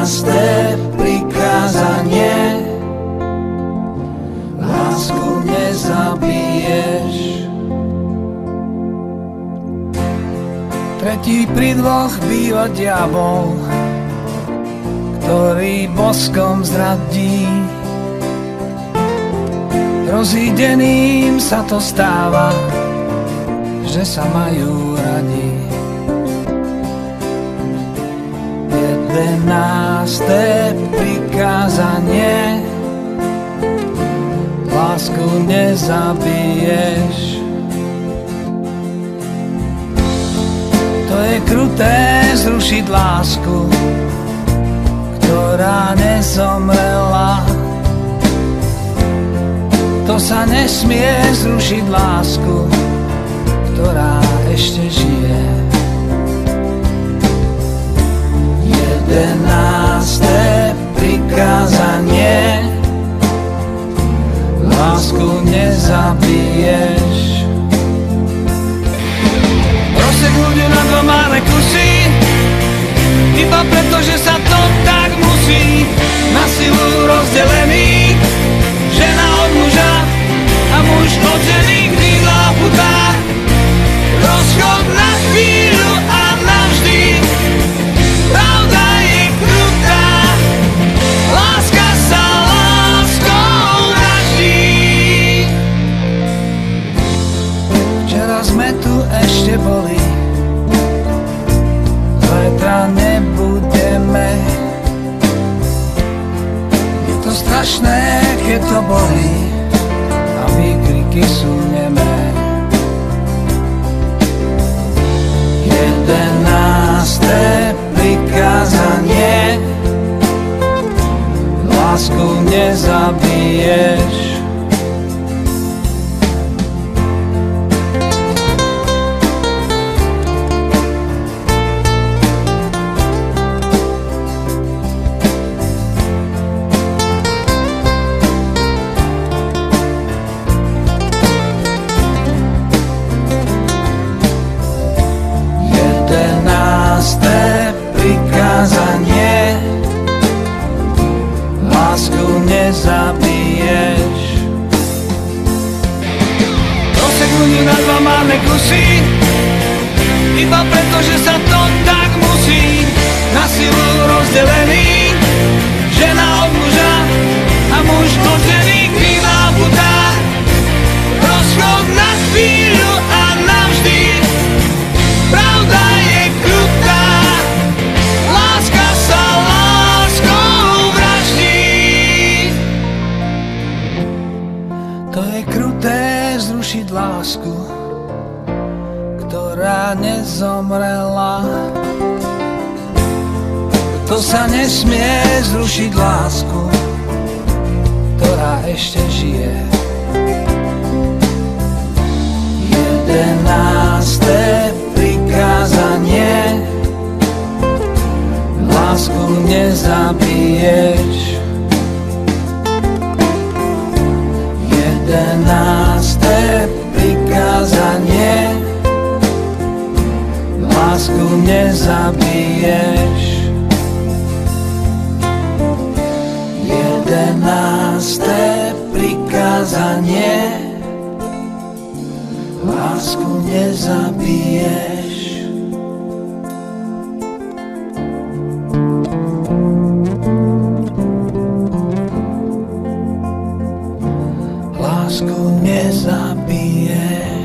jedenáste prikázanie. Lásku nezabiješ. Tretí pri dvoch býva diabol, ktorý boskom zradí. Rozídeným sa to stáva, že sa majú radi. Jedenáste prikázanie. Lásku nezabiješ. To je kruté zrušiť lásku, ktorá nezomrela. To sa nesmie zrušiť lásku, ktorá ešte žije. Jedenáste prikázanie. Lásku nezabiješ. Rozsek ľudí na dva malé kusy, iba preto, že sa to tak musí. Na silu rozdelený, žena od muža a muž od ženy, kdy láputá. Rozchod na chvíľu a navždy. Pravda je krutá, láska sa láskou vraždí. Včera sme tu ešte boli, zajtra nebudeme. Je to strašné, keď to bolí a výkriky sú nemé. Jedenáste prikázanie. Lásku nezabiješ. Prikázanie. Lásku nezabiješ. Rozsek ľudí na dva malé kusy, iba preto, že sa to tak musí. Na silu rozdelený, žena od muža a muž od ženy, kdy láputá. Rozchod na chvíľu a navždy. Pravda je krutá, láska sa láskou vraždí. To je kruté zrušiť lásku, ktorá nezomrela. To sa nesmie zrušiť lásku, ktorá ešte žije. Jedenáste prikázanie. Lásku nezabiješ. Jedenáste prikázanie. Lásku nezabiješ. Jedenáste prikázanie. Lásku nezabiješ. Lásku nezabiješ.